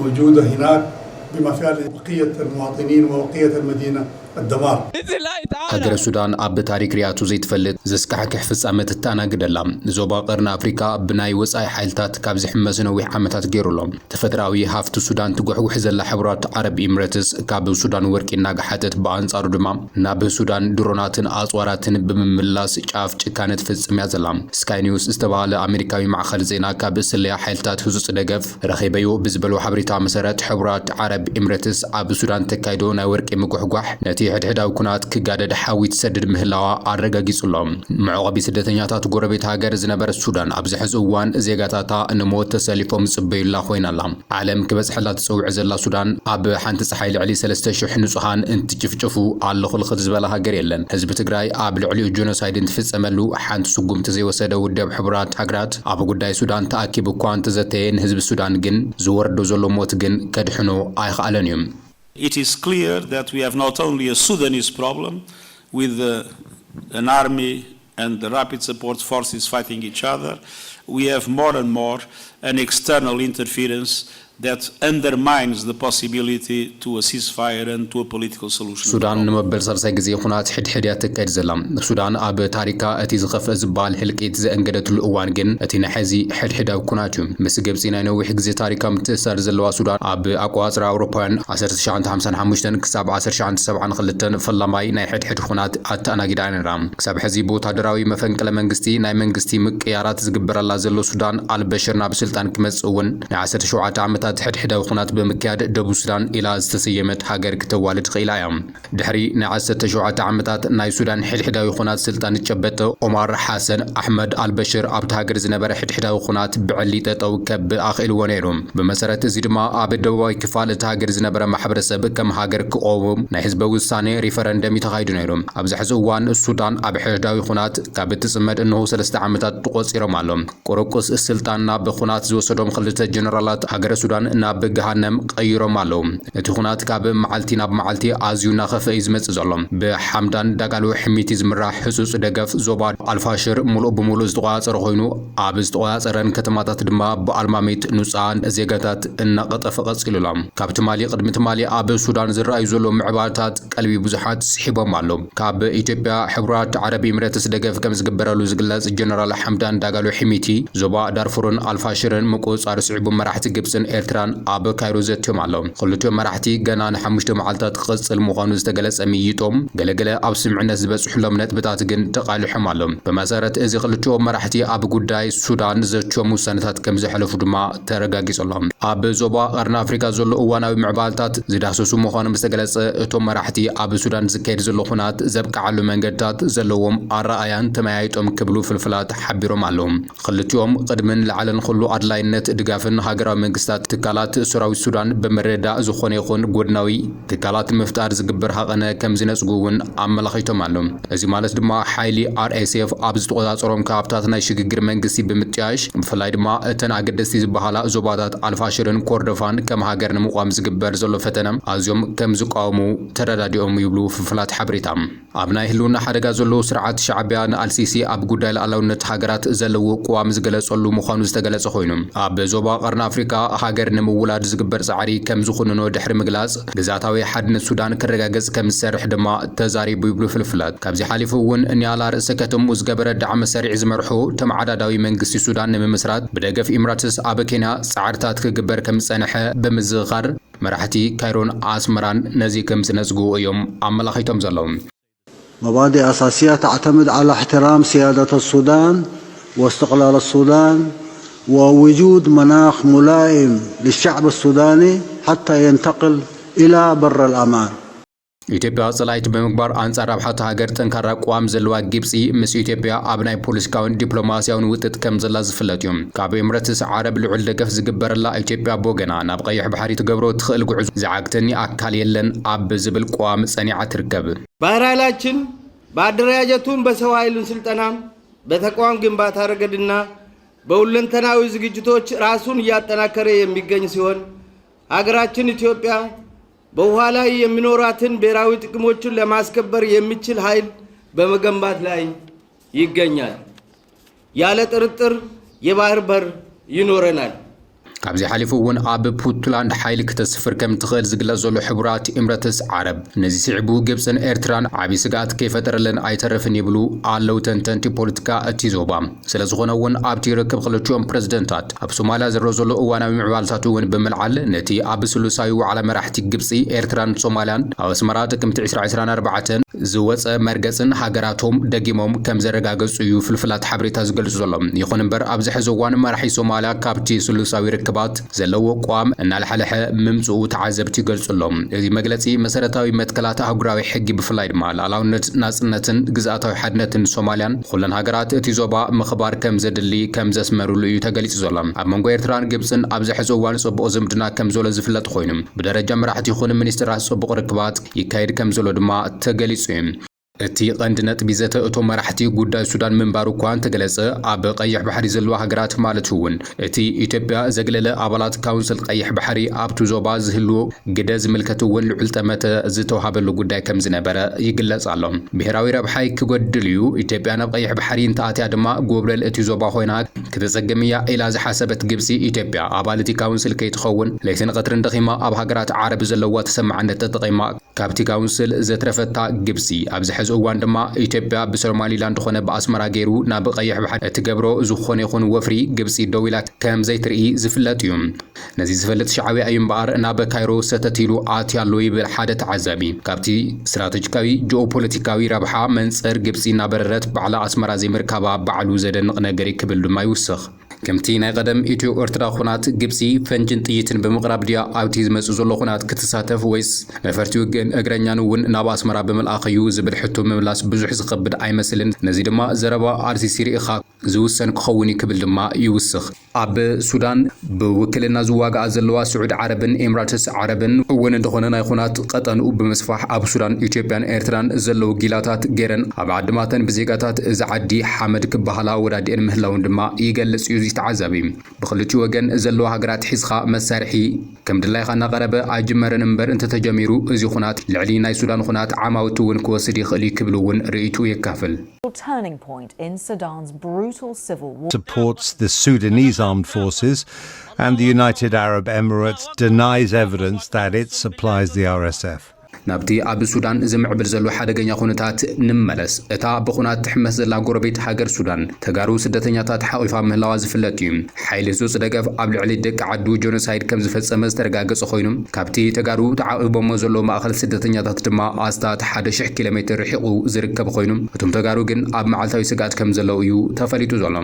موجودة هناك بما فيها بقية المواطنين وبقية المدينة الدمار. هاجر السودان أب تاريخ رياضو زيت فلت زسكح كحفظ أمت التانا قدلام زوبا قرن أفريقيا بناي وساي حالتات كابز حمزنا وحمتات جيرولهم تفتراوي هافتو السودان تقوح وحزل لحبرات عرب إماراتس كابو السودان وركي ناق حاتت بأنصار دمام ناب السودان دروناتن أصواراتن بمملاس شاف كانت في سميازلام سكاي نيوز استبال أمريكاوي مع خلزينا كابس اللي حالتات هزوس دقف رخيبيو بزبلو حبريتا مسارات حبرات عرب إماراتس أب السودان تكايدونا وركي مقوح نتي حدحدا وكنات كقادة حاوي تسدد مهلاوا عرقا قيسولهم معوغبي سدتنياتات قربيت هاجر زنبر السودان أبزحز أوان زيغاتاتا نموت تساليفهم صبي الله خوين الله عالم كبس حلات تسوي عزل السودان أب حانت سحايل علي سلستشو حنوصهان انت جفجفو على خلق زبالة هاجر يلن حزب تقراي أب العلي الجنوسايد انتفز أملو حانت سقوم تزي وسادة ودب حبرات هاجرات أب قداي سودان تأكيب كوان تزتين حزب السودان جن زور دوزولو موت جن كدحنو آيخ ألانيوم. It is clear that we have not only a Sudanese problem with an army and the rapid support forces fighting each other, we have more and more an external interference that undermines the possibility to a ceasefire and to a political solution. Sudan نمبر سرسي جزي خنات حديات كأجزلام. Sudan أب تاريكا أتيز خف زبال حلقيت زأنجدت الأوان جن أتينا حزي حدا وكناتهم. مسجب سينا نوي حجزي تاريكا متسر زلوا Sudan أب أقواس أوروبيان 10 حمشتن كسب 10 7 خلتن فلاماي ناي حد خنات أتأنا جدعان رام. كسب حزي بوت هدراوي مفن كلا منجستي ناي منجستي مكيارات زجبر الله زلوا Sudan على بشرنا بسلطان كمس أون 10 شوعات عمت حدا وخنات بمكياد دبو السودان إلى استسيمت حجر كتوالد خيلايام دحري نعسة شوعة عمتات ناي السودان حدا وخنات سلطان تشبت عمر حسن أحمد البشر عبد هاجر زنبر حدا وخنات بعلي تطو كب آخر ونيرهم بمسارة زيدما عبد دواي كفالة هاجر زنبر محبر سب كم هاجر كأوم نحزب وساني ريفرندم يتغيرونهم أبزح زوان السودان أب حدا وخنات كابت سمد إنه سلست عمتات تقص إرمالهم كروكس السلطان ناب خنات زوسدهم خلت الجنرالات هاجر السودان ناب جهنم قيرو مالهم نتخونات كاب معلتي ناب معلتي أزيونا خفيز متزلهم بحمدان دقالو حميتي زمرة حسوس دقف زوبار الفاشر ملو بملو زدقات رخينو عبز دقات رن كتماتات دما بالماميت نسان زيجاتات النقط فقط إلهم كاب تمالي قدم تمالي عب السودان زرع زلهم عبارات قلبي بزحات سحبة مالهم كاب إثيوبيا حبرات عربي مرتس دقف كم زجبرة لزجلاز الجنرال حمدان دقالو حميتي زوبا دارفورن الفاشرن مقوس عرسعب مراحة جبسن إيرتران أب كايروزتهم علهم خلتهم مرحتي جنان حمشتهم علتات قص المقانوز تجلس أميتهم جلجلة أب سمعنا زبس حلم نت بتاعت جن تقال حمالهم بمسارة إذا خلتهم مرحتي أب جوداي السودان زتهم مسنتات كم زحلف دماء ترجع صلهم أب زوبا قرن أفريقيا زل وانا بمعبالتات زد حسوس مقانو مستجلس توم مرحتي أب السودان زكير زلخونات زبك على منجدات زلهم الرأيان تمايتهم كبلو في الفلات حبرهم علهم خلتهم قدمن لعلن خلو أدلاينت دقافن هاجرا منجستات تكالات سراوي السودان بمردا زخون يخون قدناوي تكالات مفتار زقبر حقنا كم زنس جوون عمل خيتهم علهم إذا مالت دما حيلي RSF أبز تقطع صورهم كابتاتنا يشجع منجسي بمتياش بفلاي دما تناقد دستي بحالا زبادات الفاشرن كوردفان كم هاجرنا مقام زقبر زلوا فتنم أزيوم كم زقامو ترداديهم يبلو في فلات حبريتام أبناء هلونا حرقة زلوا سرعات شعبيان السيسي أب قدال على هاجرات زلوا قوام زقلس علو مخانوز تقلس خوينهم أب زوبا قرن أفريقيا هاجر نمولاد زقبر سعري كم زخوننو دحر مجلاس جزاتاوي حدن السودان كرجاجز كم سرح دما تزاري بيبلو في الفلات كابزي حالفون إني على رأسكتهم وزقبر دعم سريع زمرحو تم عدداوي من قصي السودان من مسرات بدأ في إماراتس أبكينا سعرتات كجبر كم سنحة بمزغر مرحتي كايرون عاصمران نزي كم سنسجو يوم عمل خيتهم زلهم مبادئ أساسية تعتمد على احترام سيادة السودان واستقلال السودان ووجود مناخ ملائم للشعب السوداني حتى ينتقل إلى بر الأمان. ኢትዮጵያ ጸላይት በመግባር አንጻር አብሓታ ሀገር ጠንካራ ቋም ዘለዋ ግብጽ ምስ ኢትዮጵያ አብናይ ፖለቲካውን ዲፕሎማሲያውን ውጥት ከም ዘላ ዝፍለጥዮም ካብ ኤምሬትስ ዓረብ ልዑል ደገፍ ዝግበረላ ኢትዮጵያ ቦገና ናብ ቀይሕ ባሕሪ ትገብሮ ትኽእል ጉዕዞ ዝዓግተኒ አካል የለን አብ ዝብል ቋም ጸኒዓ ትርከብ ባህር ኃይላችን በአደረጃጀቱን በሰው ኃይሉን ስልጠናም በተቋም ግንባታ ረገድና በሁለንተናዊ ዝግጅቶች ራሱን እያጠናከረ የሚገኝ ሲሆን ሀገራችን ኢትዮጵያ በውሃ ላይ የሚኖራትን ብሔራዊ ጥቅሞችን ለማስከበር የሚችል ኃይል በመገንባት ላይ ይገኛል። ያለ ጥርጥር የባህር በር ይኖረናል። ካብዚ ሓሊፉ እውን ኣብ ፑንትላንድ ሓይሊ ክተስፍር ከም ትኽእል ዝግለጽ ዘሎ ሕቡራት ኤምሬትስ ዓረብ ነዚ ስዕቡ ግብፅን ኤርትራን ዓብይ ስጋት ከይፈጠረለን ኣይተርፍን ይብሉ ኣለው ተንተንቲ ፖለቲካ እቲ ዞባ ስለዝኾነ እውን ኣብቲ ርክብ ክልቲኦም ፕሬዝደንታት ኣብ ሶማልያ ዘረአ ዘሎ እዋናዊ ምዕባልታት እውን ብምልዓል ነቲ ኣብ ስሉሳዊ ዋዕላ መራሕቲ ግብፂ ኤርትራን ሶማልያን ኣብ ኣስመራ ጥቅምቲ 2024 ዝወፀ መርገፅን ሃገራቶም ደጊሞም ከም ዘረጋገጹ እዩ ፍልፍላት ሓበሬታ ዝገልጹ ዘሎም ይኹን እምበር ኣብዚ ሕዚ እዋን መራሒ ሶማልያ ካብቲ ስሉሳዊ ርክባት ዘለዎ ቋም እናልሓለሐ ምምጽኡ ተዓዘብቲ ይገልጹሎም እዚ መግለጺ መሰረታዊ መትከላት ኣህጉራዊ ሕጊ ብፍላይ ድማ ሉዓላውነት ናጽነትን ግዝኣታዊ ሓድነትን ሶማልያን ኩለን ሃገራት እቲ ዞባ ምኽባር ከም ዘድሊ ከም ዘስመሩሉ እዩ ተገሊጹ ዘሎ ኣብ መንጎ ኤርትራን ግብፅን ኣብዚ ሕዚ እዋን ጽቡቕ ዝምድና ከም ዘሎ ዝፍለጥ ኮይኑ ብደረጃ መራሕቲ ይኹን ሚኒስትራት ጽቡቕ ርክባት ይካየድ ከም ዘሎ ድማ ተገሊጹ እዩ እቲ ቀንዲ ነጥቢ ዘተ እቶም መራሕቲ ጉዳይ ሱዳን ምንባሩ እኳ እንተገለጸ ኣብ ቀይሕ ባሕሪ ዘለዋ ሃገራት ማለት እውን እቲ ኢትዮጵያ ዘግለለ ኣባላት ካውንስል ቀይሕ ባሕሪ ኣብቲ ዞባ ዝህልዎ ግደ ዝምልከት እውን ልዑል ጠመተ ዝተዋሃበሉ ጉዳይ ከም ዝነበረ ይግለጽ ኣሎ ብሔራዊ ረብሓይ ክጎድል እዩ ኢትዮጵያ ናብ ቀይሕ ባሕሪ እንተኣትያ ድማ ጎብለል እቲ ዞባ ኮይና ክትጸገም እያ ኢላ ዝሓሰበት ግብፂ ኢትዮጵያ ኣባል እቲ ካውንስል ከይትኸውን ለይትን ቀትርን ደኺማ ኣብ ሃገራት ዓረብ ዘለዋ ተሰማዕነት ተጠቒማ ካብቲ ካውንስል ዘትረፈታ ግብፂ ኣብዚ ሕዚ እዋን ድማ ኢትዮጵያ ብሶማሊላንድ ኾነ በአስመራ ገይሩ ናብ ቀይሕ ባሕሪ እትገብሮ ዝኾነ ይኹን ወፍሪ ግብፂ ደው ኢላ ከም ዘይትርኢ ዝፍለጥ እዩ ነዚ ዝፈልጥ ሻዕብያ እዩ እምበኣር ናብ ካይሮ ሰተቲሉ ኣትያሎ ይብል ሓደ ተዓዛቢ ካብቲ ስትራቴጂካዊ ጂኦፖለቲካዊ ረብሓ መንጽር ግብፂ እናበረረት ባዕላ ኣስመራ ዘይምርካባ ባዕሉ ዘደንቕ ነገር ክብል ድማ ይውስኽ ከምቲ ናይ ቀደም ኢትዮ ኤርትራ ኩናት ግብፂ ፈንጅን ጥይትን ብምቕራብ ድያ ኣብቲ ዝመጽእ ዘሎ ኩናት ክትሳተፍ ወይስ ነፈርቲ ውግእን እግረኛን እውን ናብ ኣስመራ ብምልኣኽ እዩ ዝብል ሕቶ ምምላስ ብዙሕ ዝኸብድ ኣይመስልን ነዚ ድማ ዘረባ አርሲሲ ሪኢኻ ዝውሰን ክኸውን ይክብል ድማ ይውስኽ ኣብ ሱዳን ብውክልና ዝዋጋኣ ዘለዋ ስዑድ ዓረብን ኤምሬትስ ዓረብን እውን እንደኾነ ናይ ኩናት ቀጠንኡ ብምስፋሕ ኣብ ሱዳን ኢትዮጵያን ኤርትራን ዘለው ጊላታት ገረን ኣብ ዓድማተን ብዜጋታት እዚ ዓዲ ሓመድ ክበሃላ ወዳዲአን ምህላውን ድማ ይገልጽ እዩ ተዓዛቢ ብኽልቲኡ ወገን ዘለዋ ሃገራት ሒዝኻ መሳርሒ ከም ድላይኻ እናቐረበ ኣይጅመረን እምበር እንተተጀሚሩ እዚ ኩናት ልዕሊ ናይ ሱዳን ኩናት ዓማውቲ እውን ክወስድ ይኽእል ክብል እውን ርእይቱ የካፍል turning point in Sudan's brutal civil war supports the Sudanese armed forces and the United Arab Emirates denies evidence that it supplies the RSF ናብቲ ኣብ ሱዳን ዝምዕብል ዘሎ ሓደገኛ ኩነታት ንመለስ እታ ብኹናት ትሕመስ ዘላ ጎረቤት ሃገር ሱዳን ተጋሩ ስደተኛታት ሓቂፋ ምህላዋ ዝፍለጥ እዩ ሓይሊ ህጹጽ ደገፍ ኣብ ልዕሊ ደቂ ዓዱ ጆኖሳይድ ከም ዝፈጸመ ዝተረጋገጸ ኮይኑ ካብቲ ተጋሩ ተዓቂቦሞ ዘሎ ማእኸል ስደተኛታት ድማ ኣስታት 1000 ኪሎ ሜትር ርሒቑ ዝርከብ ኮይኑ እቶም ተጋሩ ግን ኣብ መዓልታዊ ስጋት ከም ዘለው እዩ ተፈሊጡ ዘሎ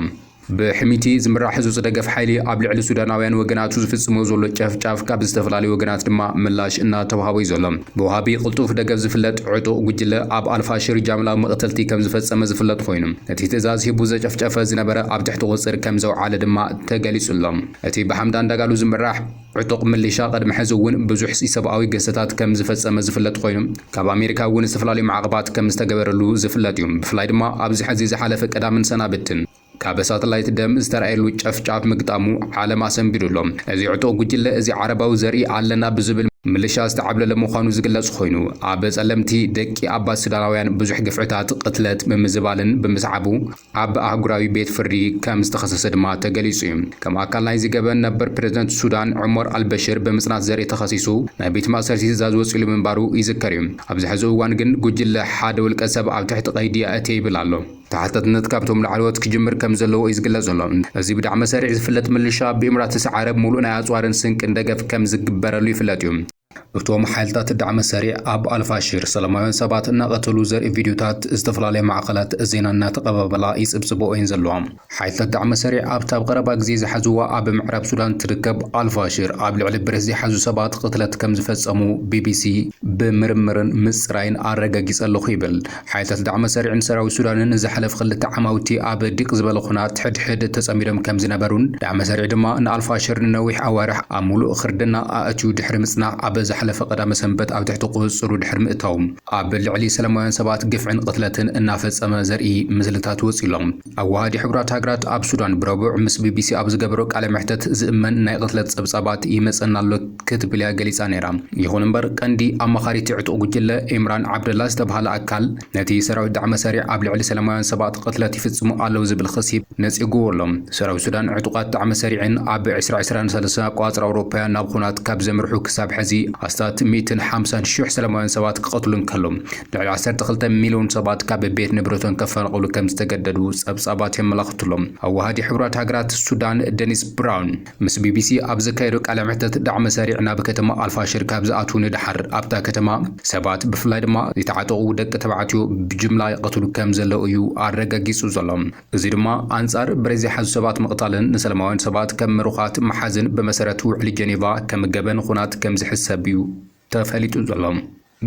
ብሕሚቲ ዝምራሕ ህጹጽ ደገፍ ሓይሊ ኣብ ልዕሊ ሱዳናውያን ወገናቱ ዝፍጽሞ ዘሎ ጨፍጫፍ ካብ ዝተፈላለዩ ወገናት ድማ ምላሽ እናተዋሃበ እዩ ዘሎ ብወሃቢ ቅልጡፍ ደገፍ ዝፍለጥ ዕጡቕ ጉጅለ ኣብ ኣልፋሽር ጃምላዊ መቕተልቲ ከም ዝፈጸመ ዝፍለጥ ኮይኑ እቲ ትእዛዝ ሂቡ ዘጨፍጨፈ ዝነበረ ኣብ ትሕቲ ቁፅር ከም ዘውዓለ ድማ ተገሊጹሎም እቲ ብሓምዳን ዳጋሉ ዝምራሕ ዕጡቕ ምሊሻ ቀድሚ ሕዚ እውን ብዙሕ ሰብኣዊ ገሰታት ከም ዝፈጸመ ዝፍለጥ ኮይኑ ካብ ኣሜሪካ እውን ዝተፈላለዩ ማዕቀባት ከም ዝተገበረሉ ዝፍለጥ እዩ ብፍላይ ድማ ኣብዚ ሕዚ ዝሓለፈ ቀዳምን ሰናብትን ካብ ሳተላይት ደም ዝተራእየሉ ጨፍጫፍ ምግጣሙ ዓለም ኣሰንቢዱሎም እዚ ዕጡቕ ጉጅለ እዚ ዓረባዊ ዘርኢ ኣለና ብዝብል ምልሻ ዝተዓብለለ ምዃኑ ዝግለጽ ኮይኑ ኣብ ጸለምቲ ደቂ ኣባስ ሱዳናውያን ብዙሕ ግፍዕታት ቅትለት ብምዝባልን ብምስዓቡ ኣብ ኣህጉራዊ ቤት ፍርዲ ከም ዝተኸሰሰ ድማ ተገሊጹ እዩ ከም ኣካል ናይ ዝገበን ነበር ፕሬዝደንት ሱዳን ዑመር አልበሽር ብምጽናት ዘርኢ ተኸሲሱ ናይ ቤት ማእሰርቲ ትእዛዝ ወፂሉ ምንባሩ ይዝከር እዩ ኣብዚ ሕዚ እዋን ግን ጉጅለ ሓደ ውልቀ ሰብ ኣብ ትሕቲ ቀይዲ ኣእትየ ይብል ኣሎ ተሓተትነት ካብቶም ላዕለዎት ክጅምር ከም ዘለዎ ይዝግለጽ ዘሎ እዚ ብዳዕመ ሰሪዕ ዝፍለጥ ምልሻ ብኤምሬትስ ዓረብ ሙሉእ ናይ ኣጽዋርን ስንቅን ደገፍ ከም ዝግበረሉ ይፍለጥ እዩ እቶም ሓይልታት ዳዕመ ሰሪዕ ኣብ አልፋሽር ሰላማውያን ሰባት እናቐተሉ ዘርኢ ቪድዮታት ዝተፈላለዩ ማዕከላት ዜና እናተቐባበላ ይጽብጽቦ እየን ዘለዋ ሓይልታት ዳዕመ ሰሪዕ ኣብታ ኣብ ቀረባ ግዜ ዝሓዝዋ ኣብ ምዕራብ ሱዳን ትርከብ አልፋሽር ኣብ ልዕሊ ብረት ዝሓዙ ሰባት ቅትለት ከም ዝፈጸሙ ቢቢሲ ብምርምርን ምጽራይን ኣረጋጊጸለኹ ይብል ሓይልታት ዳዕመ ሰሪዕን ሰራዊት ሱዳንን ዝሓለፈ ክልተ ዓማውቲ ኣብ ድቅ ዝበለ ኩናት ሕድሕድ ተጸሚዶም ከም ዝነበሩን ዳዕመ ሰሪዕ ድማ ንአልፋሽር ንነዊሕ ኣዋርሕ ኣብ ሙሉእ ክርድና ኣእትዩ ድሕሪ ምጽናዕ ኣብ ዝሓለፈ ቀዳመ ሰንበት ኣብ ትሕቲ ቁፅሩ ድሕሪ ምእታው ኣብ ልዕሊ ሰላማውያን ሰባት ግፍዕን ቅትለትን እናፈጸመ ዘርኢ ምስልታት ወፂሎም ኣዋሃዲ ሕቡራት ሃገራት ኣብ ሱዳን ብረቡዕ ምስ ቢቢሲ ኣብ ዝገበሮ ቃለ መሕተት ዝእመን ናይ ቅትለት ጸብጻባት ይመጸና ኣሎ ክትብል ገሊጻ ነይራ። ይኹን እምበር ቀንዲ ኣማኻሪት ዕጡቕ ጉጅለ ኤምራን ዓብደላ ዝተባሃለ ኣካል ነቲ ሰራዊት ዳዕመ ሰሪዕ ኣብ ልዕሊ ሰላማውያን ሰባት ቅትለት ይፍጽሙ ኣለዉ ዝብል ክሲ ነጺጉ ኣሎም። ሰራዊት ሱዳን ዕጡቓት ዳዕመ ሰሪዕን ኣብ 2023 ኣቆጻጽራ ኣውሮፓውያን ናብ ኩናት ካብ ዘምርሑ ክሳብ ሕዚ ኣስታት 150,000 ሰላማውያን ሰባት ክቐትሉን ከሎም ልዕሊ 12 ሚልዮን ሰባት ካብ ቤት ንብረቶም ከፈናቐሉ ከም ዝተገደዱ ጸብጻባት የመላኽቱሎም። ኣዋሃዲ ሕቡራት ሃገራት ሱዳን ደኒስ ብራውን ምስ ቢቢሲ ኣብ ዘካየዶ ቃለ መሕተት ዳዕመ ሰሪዕ ናብ ከተማ ኣልፋሽር ካብ ዝኣትዉ ንድሓር ኣብታ ከተማ ሰባት ብፍላይ ድማ ዝተዓጠቑ ደቂ ተባዕትዮ ብጅምላ ይቐትሉ ከም ዘለዉ እዩ ኣረጋጊጹ ዘሎ። እዚ ድማ ኣንጻር ብረዚ ሓዙ ሰባት ምቕታልን ንሰላማውያን ሰባት ከም ምሩኻት መሓዝን ብመሰረት ውዕሊ ጀኔቫ ከም ገበን ኩናት ከም ዝሕሰብ እዩ ተፈሊጡ ዘሎ።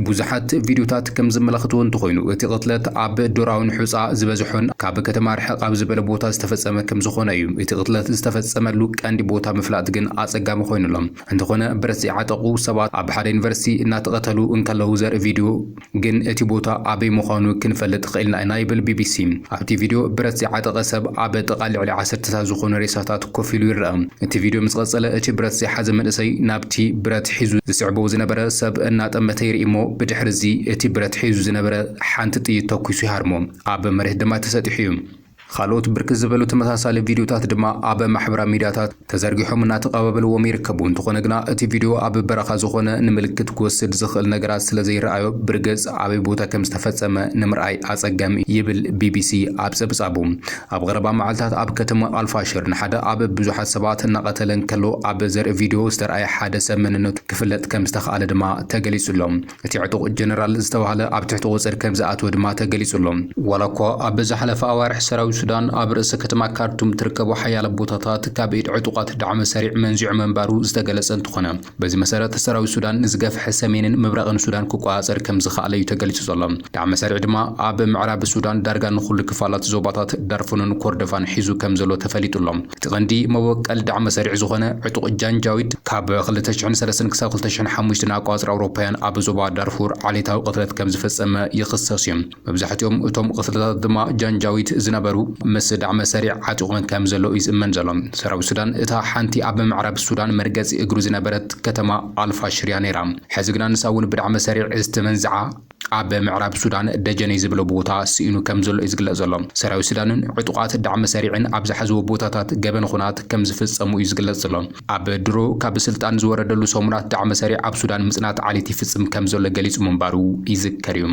ብዙሓት ቪድዮታት ከም ዝመላኽትዎ እንተኾይኑ እቲ ቅትለት ኣብ ዶራውን ሑፃ ዝበዝሖን ካብ ከተማ ርሕቕ ኣብ ዝበለ ቦታ ዝተፈጸመ ከም ዝኾነ እዩ። እቲ ቅትለት ዝተፈጸመሉ ቀንዲ ቦታ ምፍላጥ ግን ኣጸጋሚ ኮይኑሎም እንተኾነ ብረት ዝዓጠቑ ሰባት ኣብ ሓደ ዩኒቨርሲቲ እናተቐተሉ እንከለዉ ዘርኢ ቪድዮ ግን እቲ ቦታ ኣበይ ምዃኑ ክንፈልጥ ኽኢልና ኢና ይብል ቢቢሲ። ኣብቲ ቪድዮ ብረት ዝዓጠቐ ሰብ ኣብ ጥቓ ልዕሊ 10 ዝኾኑ ሬሳታት ኮፍ ኢሉ ይርአ። እቲ ቪድዮ ምስ ቀጸለ እቲ ብረት ዝሓዘ መንእሰይ ናብቲ ብረት ሒዙ ዝስዕቦ ዝነበረ ሰብ እናጠመተ ይርኢ እሞ ብድሕሪ እዚ እቲ ብረት ሒዙ ዝነበረ ሓንቲ ጥይት ተኩሱ ይሃርሞ ኣብ መሬት ድማ ተሰጢሑ እዩ። ካልኦት ብርክት ዝበሉ ተመሳሳሊ ቪድዮታት ድማ ኣብ ማሕበራዊ ሚድያታት ተዘርጊሖም እናተቐባበልዎም ይርከቡ። እንተኾነ ግና እቲ ቪድዮ ኣብ በረኻ ዝኾነ ንምልክት ክወስድ ዝኽእል ነገራት ስለ ዘይረኣዮ ብርግጽ ኣበይ ቦታ ከም ዝተፈጸመ ንምርኣይ ኣጸጋሚ ይብል ቢቢሲ ኣብ ጸብጻቡ። ኣብ ቀረባ መዓልትታት ኣብ ከተማ ኣልፋሽር ንሓደ ኣብ ብዙሓት ሰባት እናቐተለን ከሎ ኣብ ዘርኢ ቪድዮ ዝተረኣየ ሓደ ሰብ መንነቱ ክፍለጥ ከም ዝተኻእለ ድማ ተገሊጹሎም። እቲ ዕጡቕ ጀነራል ዝተባህለ ኣብ ትሕቲ ቁጽሪ ከም ዝኣተወ ድማ ተገሊጹሎም። ዋላ እኳ ኣብ ዝሓለፈ ኣዋርሕ ሰራዊት ሱዳን ኣብ ርእሰ ከተማ ካርቱም ትርከቡ ሓያሎ ቦታታት ካብ ኢድ ዕጡቓት ዳዕመ ሰሪዕ መንዚዑ መንባሩ ዝተገለጸ እንትኾነ በዚ መሰረት ሰራዊት ሱዳን ንዝገፍሐ ሰሜንን ምብራቕን ሱዳን ክቆጻጸር ከም ዝኽኣለ እዩ ተገሊጹ ዘሎ። ዳዕመ ሰሪዕ ድማ ኣብ ምዕራብ ሱዳን ዳርጋ ንኹሉ ክፋላት ዞባታት ዳርፉርን ኮርዶፋን ሒዙ ከም ዘሎ ተፈሊጡሎም። እቲ ቀንዲ መበቀል ዳዕመ ሰሪዕ ዝኾነ ዕጡቕ ጃንጃዊድ ካብ 2003 ክሳብ 2005 ኣቆጻጽራ ኣውሮፓውያን ኣብ ዞባ ዳርፉር ዓሌታዊ ቅትለት ከም ዝፈጸመ ይኽሰስ እዩ። መብዛሕትኦም እቶም ቅትለታት ድማ ጃንጃዊድ ዝነበሩ ምስ ዳዕመ ሰሪዕ ዓጢቖን ከም ዘሎ እዩ ዝእመን ዘሎ። ሰራዊት ሱዳን እታ ሓንቲ ኣብ ምዕራብ ሱዳን መርገጺ እግሩ ዝነበረት ከተማ ኣልፋሽር እያ ነይራ። ሕዚ ግና ንሳ እውን ብዳዕመ ሰሪዕ ዝተመንዝዓ ኣብ ምዕራብ ሱዳን ደጀነይ ዝብሎ ቦታ ስኢኑ ከም ዘሎ እዩ ዝግለጽ ዘሎ። ሰራዊት ሱዳንን ዕጡቓት ዳዕመ ሰሪዕን ኣብ ዝሓዝዎ ቦታታት ገበን ኩናት ከም ዝፍጸሙ እዩ ዝግለጽ ዘሎ። ኣብ ድሮ ካብ ስልጣን ዝወረደሉ ሰሙናት ዳዕመ ሰሪዕ ኣብ ሱዳን ምጽናት ዓሌት ይፍጽም ከም ዘሎ ገሊጹ ምንባሩ ይዝከር እዩ።